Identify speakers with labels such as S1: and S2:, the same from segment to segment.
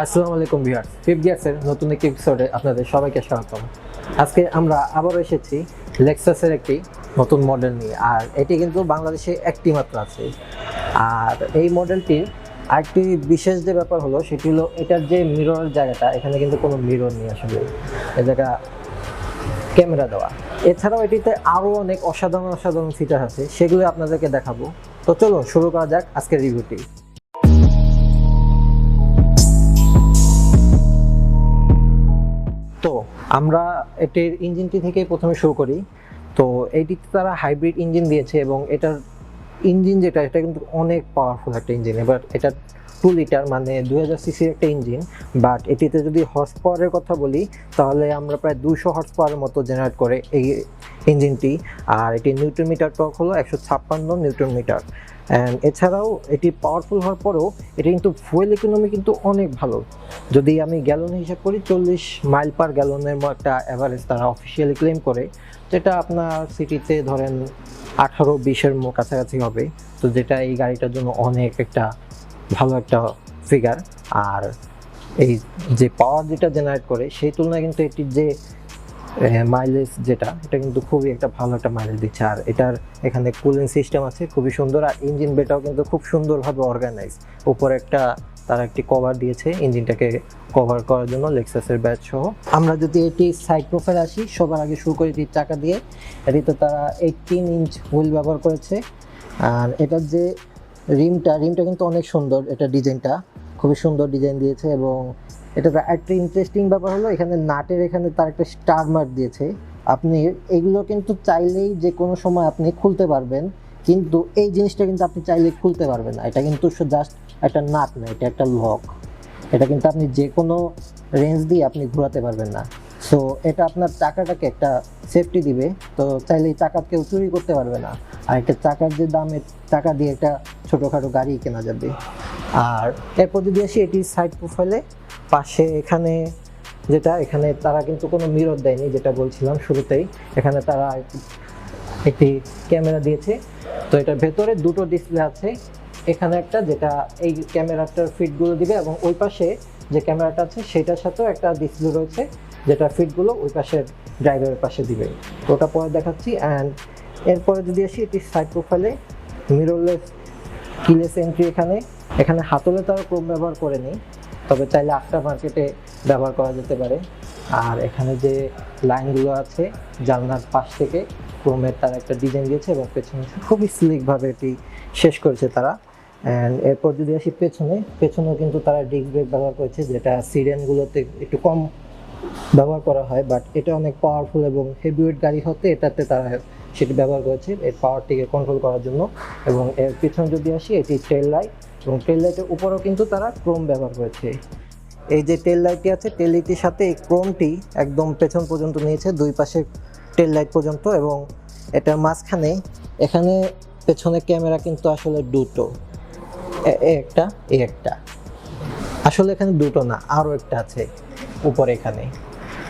S1: আসসালামু আলাইকুম viewers, FifthGears এর নতুন একটি এপিসোডে আপনাদের সবাইকে স্বাগতম। আজকে আমরা আবারও এসেছি লেক্সাসের একটি নতুন মডেল নিয়ে, আর এটি কিন্তু বাংলাদেশে একটি মাত্র আছে। আর এই মডেলটির আরেকটি বিশেষ যে ব্যাপার হলো সেটি হলো এটার যে মিররের জায়গাটা, এখানে কিন্তু কোনো মিরর নেই, আসলে এ জায়গা ক্যামেরা দেওয়া। এছাড়াও এটিতে আরও অনেক অসাধারণ ফিচার আছে, সেগুলো আপনাদেরকে দেখাবো। তো চলো শুরু করা যাক আজকের রিভিউটি। তো আমরা এটির ইঞ্জিনটি থেকে প্রথমে শুরু করি। তো এইটিতে তারা হাইব্রিড ইঞ্জিন দিয়েছে এবং এটার ইঞ্জিন যেটা, এটা কিন্তু অনেক পাওয়ারফুল একটা ইঞ্জিন। এবার এটা 2 লিটার মানে 2000 সিসির একটা ইঞ্জিন, বাট এটিতে যদি হর্স পাওয়ারের কথা বলি তাহলে আমরা প্রায় 200 হর্স পাওয়ারের মতো জেনারেট করে এই ইঞ্জিনটি। আর এটি নিউটন মিটার টর্ক হলো 156 নিউটন মিটার। অ্যান্ড এছাড়াও এটি পাওয়ারফুল হওয়ার পরেও এটি কিন্তু ফুয়েল ইকোনমি কিন্তু অনেক ভালো। যদি আমি গ্যালন হিসাব করি, 40 মাইল পার গ্যালনের একটা অ্যাভারেজ তারা অফিসিয়ালি ক্লেম করে, যেটা আপনার সিটিতে ধরেন 18-20-এর কাছাকাছি হবে। তো যেটা এই গাড়িটার জন্য অনেক একটা ভালো একটা ফিগার। আর এই যে পাওয়ার যেটা জেনারেট করে সেই তুলনায় কিন্তু এটির যে মাইলেজ যেটা, এটা কিন্তু খুবই একটা ভালো একটা মাইলেজ দিচ্ছে। আর এটার এখানে কুলিং সিস্টেম আছে খুবই সুন্দর, আর ইঞ্জিন বেটাও কিন্তু খুব সুন্দরভাবে অর্গানাইজ। উপরে একটা তারা একটি কভার দিয়েছে ইঞ্জিনটাকে কভার করার জন্য লেক্সাসের ব্যাচ সহ। আমরা যদি এটি সাইড প্রোফাইল আসি, সবার আগে শুরু করি এটির চাকা দিয়ে। এটিতে তারা 18 ইঞ্চ হুইল ব্যবহার করেছে। আর এটার যে রিমটা কিন্তু অনেক সুন্দর, এটা ডিজাইনটা খুবই সুন্দর ডিজাইন দিয়েছে। এবং এটা একটা ইন্টারেস্টিং ব্যাপার হলো এখানে নাটের এখানে তার একটা স্টার মার্ক দিয়েছে। আপনি এগুলো কিন্তু চাইলেই যে কোনো সময় আপনি খুলতে পারবেন, কিন্তু এই জিনিসটা কিন্তু আপনি চাইলেই খুলতে পারবেন না। এটা কিন্তু জাস্ট একটা নাট না, এটা একটা লক। এটা কিন্তু আপনি যে কোনো রেঞ্জ দিয়ে আপনি ঘোরাতে পারবেন না। সো এটা আপনার চাকাটাকে একটা সেফটি দিবে। তো চাইলেই চাকা কেউ চুরি করতে পারবে না। আর একটা চাকার যে দামের টাকা দিয়ে একটা ছোটোখাটো গাড়ি কেনা যাবে। আর এরপর যদি আসি এটি সাইড প্রোফাইলে, পাশে এখানে যেটা, এখানে তারা কিন্তু কোনো মিরর দেয়নি, যেটা বলছিলাম শুরুতেই। এখানে তারা একটি ক্যামেরা দিয়েছে। তো এটার ভেতরে 2টো ডিসপ্লে আছে, এখানে একটা যেটা এই ক্যামেরাটার ফিটগুলো দিবে, এবং ওই পাশে যে ক্যামেরাটা আছে সেটার সাথেও একটা ডিসপ্লে রয়েছে, যেটা ফিটগুলো ওই পাশের ড্রাইভারের পাশে দিবে। তো ওটা পরে দেখাচ্ছি। অ্যান্ড এরপরে যদি আসি এটি সাইড প্রোফাইলে, মিররলেস কিলেস এন্ট্রি। এখানে হাতলে তারা ক্রোম ব্যবহার করেনি, তবে চাইলে আফটার মার্কেটে ব্যবহার করা যেতে পারে। আর এখানে যে লাইনগুলো আছে জানলার পাশ থেকে ক্রোমের তারা একটা ডিজাইন দিয়েছে, এবং পেছনে খুবই স্লিকভাবে এটি শেষ করেছে তারা। অ্যান্ড এরপর যদি আসি পেছনেও কিন্তু তারা ডিস্ক ব্রেক ব্যবহার করেছে, যেটা সিরিয়ানগুলোতে একটু কম ব্যবহার করা হয়, বাট এটা অনেক পাওয়ারফুল এবং হেভিওয়েট গাড়ি হতে এটাতে তারা সেটি ব্যবহার করেছে এর পাওয়ারটিকে কন্ট্রোল করার জন্য। এবং এর পিছনে যদি আসি, এটি টেল লাইট, এবং টেল লাইটের উপরেও কিন্তু তারা ক্রোম ব্যবহার করেছে। এই যে টেল লাইটটি আছে, টেল লাইটের সাথে এই ক্রোমটি একদম পেছন পর্যন্ত নিয়েছে, দুই পাশে টেল লাইট পর্যন্ত। এবং এটার মাঝখানে এখানে পেছনে ক্যামেরা কিন্তু আসলে দুটো, একটা আসলে এখানে দুটো না, আরও একটা আছে উপরে এখানে।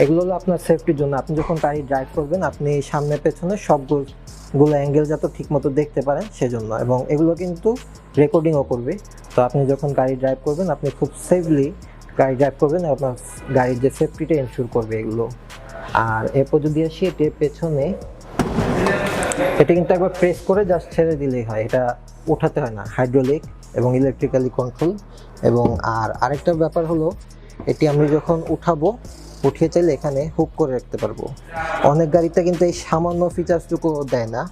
S1: এগুলো হলো আপনার সেফটির জন্য। আপনি যখন গাড়ি ড্রাইভ করবেন, আপনি সামনে পেছনে সবগুলো অ্যাঙ্গেল যাতে ঠিক মতো দেখতে পারেন সেজন্য। এবং এগুলো কিন্তু রেকর্ডিংও করবে। তো আপনি যখন গাড়ি ড্রাইভ করবেন, আপনি খুব সেফলি গাড়ি ড্রাইভ করবেন, আপনার গাড়ির যে সেফটিটা এনশিওর করবে এগুলো। আর এরপর যদি আসি এটির পেছনে, এটা কিন্তু একবার প্রেস করে জাস্ট ছেড়ে দিলেই হয়, এটা ওঠাতে হয় না। হাইড্রোলিক এবং ইলেকট্রিক্যালি কন্ট্রোল। এবং আরেকটা ব্যাপার হলো, এটি আমি যখন উঠিয়ে চাইলে এখানে হুক করে রাখতে পারবো। অনেক গাড়িতে কিন্তু এই সামান্য ফিচার্সটুকু দেয় না,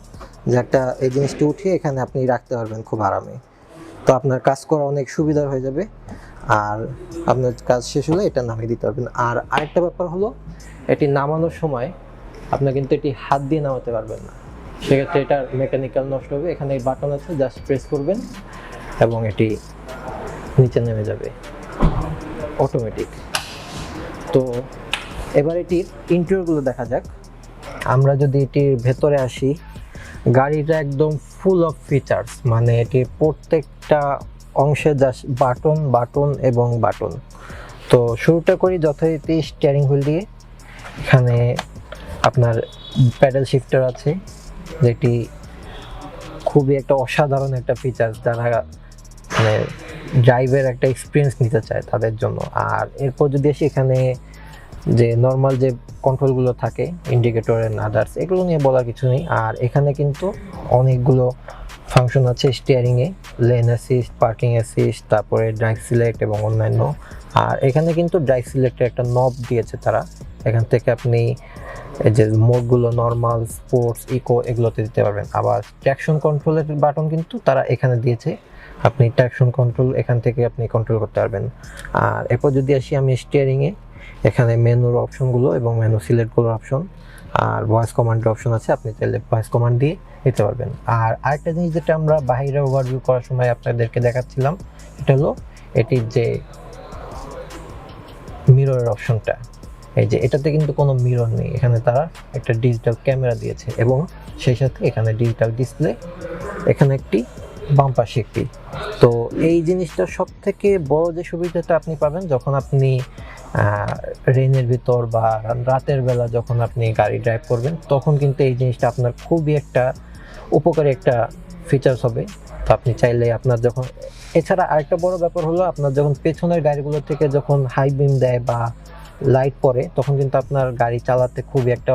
S1: যে একটা এই জিনিসটি উঠিয়ে এখানে আপনি রাখতে পারবেন খুব আরামে। তো আপনার কাজ করা অনেক সুবিধা হয়ে যাবে, আর আপনার কাজ শেষ হলে এটা নামিয়ে দিতে পারবেন। আর আরেকটা ব্যাপার হলো, এটি নামানোর সময় আপনার কিন্তু এটি হাত দিয়ে নামাতে পারবেন না, সেক্ষেত্রে এটার মেকানিক্যাল নষ্ট হবে। এখানে এই বাটন আছে, জাস্ট প্রেস করবেন এবং এটি নিচে নেমে যাবে অটোমেটিক। তো এবার এটির ইন্টেরিয়রগুলো দেখা যাক। আমরা যদি এটির ভেতরে আসি, গাড়িটা একদম ফুল অফ ফিচার্স, মানে এটির প্রত্যেকটা অংশে জাস্ট বাটন বাটন এবং বাটন। তো শুরুটা করি যথারীতি স্টিয়ারিং হুইল দিয়ে। এখানে আপনার প্যাডেল শিফটার আছে, যেটি খুবই একটা অসাধারণ একটা ফিচার্স, যারা মানে ড্রাইভের একটা এক্সপিরিয়েন্স নিতে চায় তাদের জন্য। আর এরপর যদি আসি, এখানে যে নর্মাল যে কন্ট্রোলগুলো থাকে, ইন্ডিকেটর এন্ড আদার্স, এগুলো নিয়ে বলার কিছু নেই। আর এখানে কিন্তু অনেকগুলো ফাংশন আছে স্টিয়ারিংয়ে, লেন অ্যাসিস্ট, পার্কিং অ্যাসিস্ট, তারপরে ড্রাইভ সিলেক্ট এবং অন্যান্য। আর এখানে কিন্তু ড্রাইভ সিলেক্টের একটা নব দিয়েছে তারা, এখান থেকে আপনি এই যে মোডগুলো নর্মাল, স্পোর্টস, ইকো এগুলোতে দিতে পারবেন। আবার ট্র্যাকশন কন্ট্রোলের বাটন কিন্তু তারা এখানে দিয়েছে, আপনি ট্র্যাকশন কন্ট্রোল এখান থেকে আপনি কন্ট্রোল করতে পারবেন। আর এরপর যদি আসি আমি স্টিয়ারিংয়ে, এখানে মেনুর অপশনগুলো এবং মেনু সিলেক্টগুলোর অপশন আর ভয়েস কমান্ডের অপশন আছে, আপনি চাইলে ভয়েস কমান্ড দিয়ে দিতে পারবেন। আর আরেকটা জিনিস যেটা আমরা বাইরে ওভারভিউ করার সময় আপনাদেরকে দেখাচ্ছিলাম, এটা হলো এটির যে মিররের অপশনটা। এই যে এটাতে কিন্তু কোনো মিরর নেই, এখানে তারা একটা ডিজিটাল ক্যামেরা দিয়েছে এবং সেই সাথে এখানে ডিজিটাল ডিসপ্লে, এখানে একটি বাম্পার সিটটি। তো এই জিনিসটা সব থেকে বড় যে সুবিধাটা আপনি পাবেন যখন আপনি রেনের ভিতর বা রাতের বেলা যখন আপনি গাড়ি ড্রাইভ করবেন, তখন কিন্তু এই জিনিসটা আপনার খুবই একটা উপকারী একটা ফিচার্স হবে। তো আপনি চাইলে আপনার যখন, এছাড়া আরেকটা বড় ব্যাপার হলো, আপনার যখন পেছনের গাড়িগুলো থেকে যখন হাই বিম দেয় বা লাইট পড়ে, তখন কিন্তু আপনার গাড়ি চালাতে খুবই একটা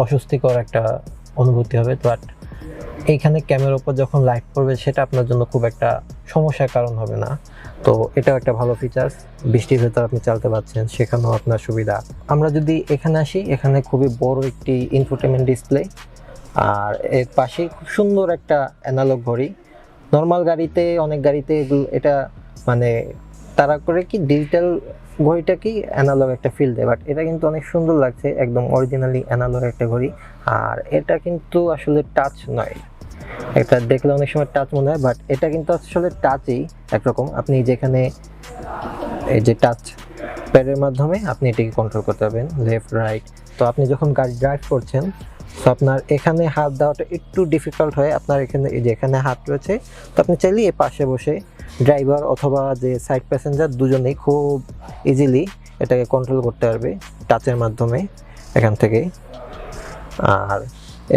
S1: অস্বস্তিকর একটা অনুভূতি হবে। বাট এইখানে ক্যামেরার উপর যখন লাইট পড়বে, সেটা আপনার জন্য খুব একটা সমস্যার কারণ হবে না। তো এটাও একটা ভালো ফিচার্স, বৃষ্টির ভেতর আপনি চালাতে পারছেন, সেখানেও আপনার সুবিধা। আমরা যদি এখানে আসি, এখানে খুবই বড় একটি ইনফোটেনমেন্ট ডিসপ্লে, আর এর পাশে খুব সুন্দর একটা অ্যানালগ ঘড়ি। নর্মাল গাড়িতে, অনেক গাড়িতে এটা মানে তারা করে কি ডিজিটাল ঘড়িটা কি অ্যানালগ একটা ফিল দেয়, বাট এটা কিন্তু অনেক সুন্দর লাগছে, একদম অরিজিনালি অ্যানালগ একটা ঘড়ি। আর এটা কিন্তু আসলে টাচ নয়, এটা দেখলে অনেক সময় টাচ মনে হয়, বাট এটা কিন্তু আসলে টাচই একরকম। আপনি যেখানে এই যে টাচ প্যাডের মাধ্যমে আপনি এটাকে কন্ট্রোল করতে পারবেন, লেফট রাইট। তো আপনি যখন গাড়ি ড্রাইভ করছেন, তো আপনার এখানে হাত দেওয়াটা একটু ডিফিকাল্ট হয়, আপনার এখানে এই যে এখানে হাত রয়েছে, তো আপনি চাইলে এই পাশে বসে ড্রাইভার অথবা যে সাইড প্যাসেঞ্জার দুজনেই খুব ইজিলি এটাকে কন্ট্রোল করতে পারবে টাচের মাধ্যমে এখান থেকে। আর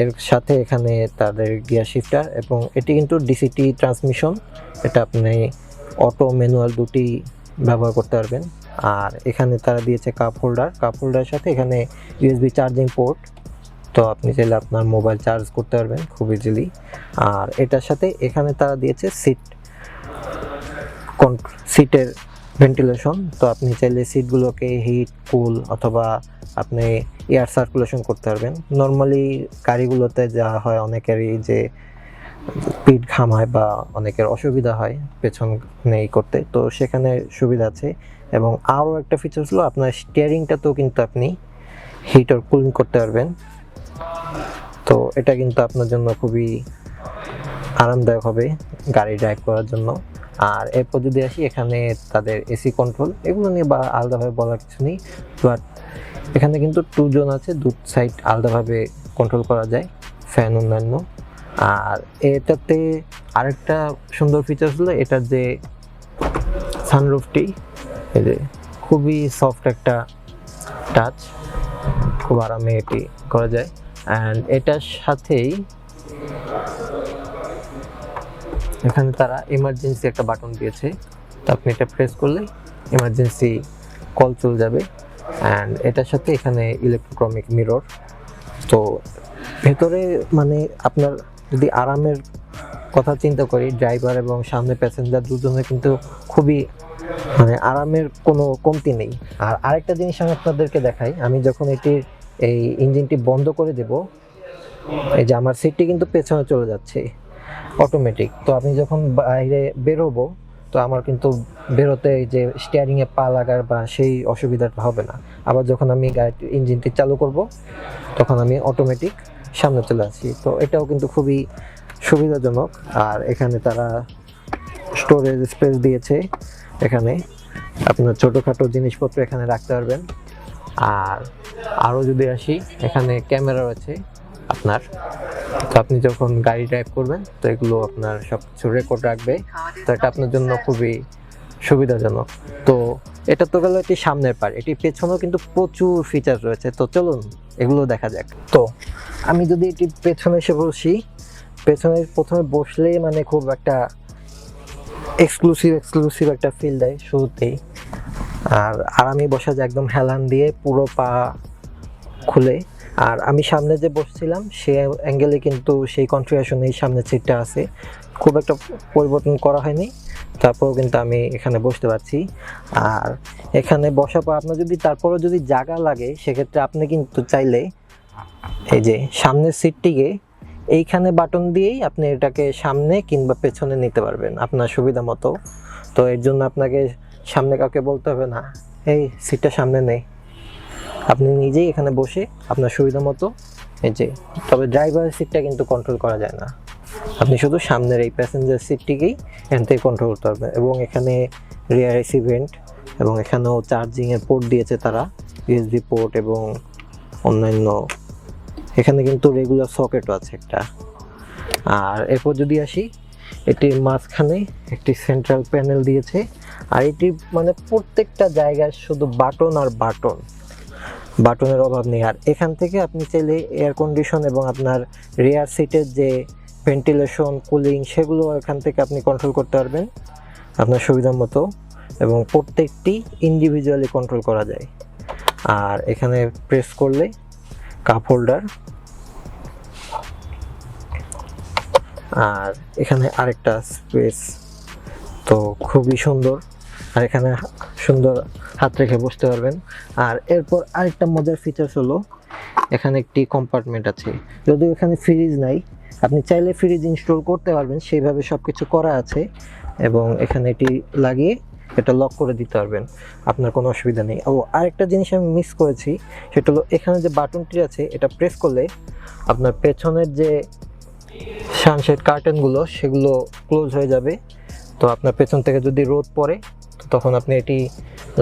S1: এর সাথে এখানে তাদের গিয়ার শিফটার, এবং এটি কিন্তু ডিসিটি ট্রান্সমিশন, এটা আপনি অটো ম্যানুয়াল দুটি ব্যবহার করতে পারবেন। আর এখানে তারা দিয়েছে কাপ হোল্ডার, কাপ হোল্ডারের সাথে এখানে ইউএসবি চার্জিং পোর্ট, তো আপনি চাইলে আপনার মোবাইল চার্জ করতে পারবেন খুব ইজিলি। আর এটার সাথে এখানে তারা দিয়েছে সিটের ভেন্টিলেশন, তো আপনি চাইলে সিটগুলোকে হিট, কুল অথবা আপনি এয়ার সার্কুলেশন করতে পারবেন। নর্মালি গাড়িগুলোতে যা হয়, অনেকেরই যে পিঠ ঘামায় বা অনেকের অসুবিধা হয় পেছন নেই করতে, তো সেখানে সুবিধা আছে। এবং আরও একটা ফিচার্স হলো, আপনার স্টিয়ারিংটাতেও কিন্তু আপনি হিট আর কুলিং করতে পারবেন। তো এটা কিন্তু আপনার জন্য খুবই আরামদায়ক হবে গাড়ি ড্রাইভ করার জন্য। আর এরপর যদি আসি, এখানে তাদের এসি কন্ট্রোল, এগুলো নিয়ে বা আলাদাভাবে বলার কিছু নেই, বাট এখানে কিন্তু 2 জোন আছে, 2 সাইড আলাদাভাবে কন্ট্রোল করা যায়, ফ্যান অন্যান্য। আর এটাতে আরেকটা সুন্দর ফিচার্স হলো, এটার যে সানরুফটি, এই যে খুবই সফট একটা টাচ, খুব আরামে এটি করা যায়। অ্যান্ড এটার সাথেই এখানে তারা এমার্জেন্সি একটা বাটন দিয়েছে, তো আপনি এটা প্রেস করলে এমার্জেন্সি কল চলে যাবে। অ্যান্ড এটার সাথে এখানে ইলেকট্রোক্রমিক মিরর। তো ভেতরে মানে আপনার যদি আরামের কথা চিন্তা করি, ড্রাইভার এবং সামনে প্যাসেঞ্জার দুজনের কিন্তু খুবই মানে আরামের কোনো কমতি নেই। আর আরেকটা জিনিস আমি আপনাদেরকে দেখাই, আমি যখন এটির এই ইঞ্জিনটি বন্ধ করে দেব, এই যে আমার সিটটি কিন্তু পেছনে চলে যাচ্ছে, অটোমেটিক। তো আপনি যখন বাইরে বেরোবো, তো আমার কিন্তু বেরোতে যে স্টিয়ারিংয়ে পা লাগার বা সেই অসুবিধাটা হবে না। আবার যখন আমি গাড়ির ইঞ্জিনটি চালু করব, তখন আমি অটোমেটিক সামনে চলে আসি। তো এটাও কিন্তু খুবই সুবিধাজনক। আর এখানে তারা স্টোরেজ স্পেস দিয়েছে, এখানে আপনার ছোটোখাটো জিনিসপত্র এখানে রাখতে পারবেন। আর আরও যদি আসি, এখানে ক্যামেরা রয়েছে আপনার। তো আপনি যখন গাড়ি ড্রাইভ করবেন, তো এগুলো আপনার সব কিছু রেকর্ড রাখবে। তো এটা আপনার জন্য খুবই সুবিধাজনক। তো এটা তো গেল এটি সামনের পার্ট, এটি পেছনেও কিন্তু প্রচুর ফিচার রয়েছে। তো চলুন এগুলো দেখা যাক। তো আমি যদি এটি পেছনে এসে বসি, পেছনে প্রথমে বসলেই মানে খুব একটা এক্সক্লুসিভ একটা ফিল দেয় শুরুতেই। আর আরামে বসা যায় একদম হেলান দিয়ে, পুরো পা খুলে। আর আমি সামনে যে বসছিলাম সে অ্যাঙ্গেলে কিন্তু সেই কনফিগারেশনে সামনের সিটটা আছে, খুব একটা পরিবর্তন করা হয়নি। তারপরেও কিন্তু আমি এখানে বসতে পারছি। আর এখানে বসার পর আপনার যদি তারপরেও যদি জায়গা লাগে, সেক্ষেত্রে আপনি কিন্তু চাইলে এই যে সামনের সিটটিকে এইখানে বাটন দিয়েই আপনি এটাকে সামনে কিংবা পেছনে নিতে পারবেন আপনার সুবিধা মতো। তো এর জন্য আপনাকে সামনে কাউকে বলতে হবে না, এই সিটটা সামনে নেই। আপনি নিজেই এখানে বসে আপনার সুবিধা মতো এই যে, তবে ড্রাইভারের সিটটা কিন্তু কন্ট্রোল করা যায় না। আপনি শুধু সামনের এই প্যাসেঞ্জার সিটটিকেই এখান থেকে কন্ট্রোল করতে পারবেন। এবং এখানে রিয়ার এসি ভেন্ট, এবং এখানেও চার্জিংয়ের পোর্ট দিয়েছে তারা, ইউএসবি পোর্ট এবং অন্যান্য। এখানে কিন্তু রেগুলার সকেটও আছে একটা। আর এরপর যদি আসি, এটির মাঝখানে একটি সেন্ট্রাল প্যানেল দিয়েছে। আর এটি মানে প্রত্যেকটা জায়গায় শুধু বাটন আর বাটন, বাটনের অভাব নেই। আর এখান থেকে আপনি চাইলে এয়ার কন্ডিশন এবং আপনার রিয়ার সিটের যে ভেন্টিলেশন, কুলিং, সেগুলো এখান থেকে আপনি কন্ট্রোল করতে পারবেন আপনার সুবিধা মতো। এবং প্রত্যেকটি ইন্ডিভিজুয়ালি কন্ট্রোল করা যায়। আর এখানে প্রেস করলে কাপ হোল্ডার, আর এখানে আরেকটা স্পেস, তো খুবই সুন্দর। আর এখানে সুন্দর হাত রেখে বসতে পারবেন। আর এরপর আরেকটা মজার ফিচার্স হলো, এখানে একটি কম্পার্টমেন্ট আছে। যদিও এখানে ফ্রিজ নাই, আপনি চাইলে ফ্রিজ ইনস্টল করতে পারবেন, সেইভাবে সব কিছু করা আছে। এবং এখানে এটি লাগিয়ে এটা লক করে দিতে পারবেন, আপনার কোনো অসুবিধা নেই। ও আরেকটা জিনিস আমি মিস করেছি, সেটা হলো এখানে যে বাটনটি আছে, এটা প্রেস করলে আপনার পেছনের যে সানশেড কার্টেনগুলো সেগুলো ক্লোজ হয়ে যাবে। তো আপনার পেছন থেকে যদি রোদ পড়ে, তখন আপনি এটি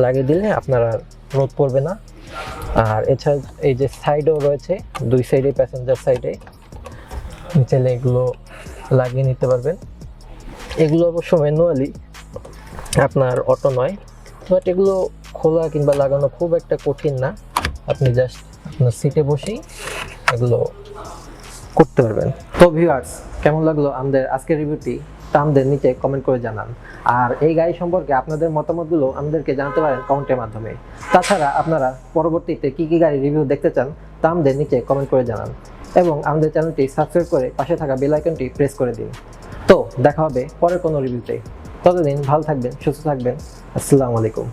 S1: লাগিয়ে দিলে আপনার আর রোদ পড়বে না। আর এছাড়া এই যে সাইডেও রয়েছে, দুই সাইডে প্যাসেঞ্জার সাইডে চাইলে এগুলো লাগিয়ে নিতে পারবেন। এগুলো অবশ্য ম্যানুয়ালি, আপনার অটো নয়। বাট এগুলো খোলা কিংবা লাগানো খুব একটা কঠিন না, আপনি জাস্ট আপনার সিটে বসেই এগুলো করতে পারবেন। তো ভিউয়ার্স, কেমন লাগলো আমাদের আজকের রিভিউটি, তা আমাদের নিচে কমেন্ট করে জানান। আর এই গাড়ি সম্পর্কে আপনাদের মতামতগুলো আমাদেরকে জানাতে পারেন কমেন্টের মাধ্যমে। তাছাড়া আপনারা পরবর্তীতে কী কী গাড়ি রিভিউ দেখতে চান, তা আমাদের নিচে কমেন্ট করে জানান। এবং আমাদের চ্যানেলটি সাবস্ক্রাইব করে পাশে থাকা বেল আইকনটি প্রেস করে দিন। তো দেখা হবে পরের কোনো রিভিউতে। ততদিন ভালো থাকবেন, সুস্থ থাকবেন। আসসালামু আলাইকুম।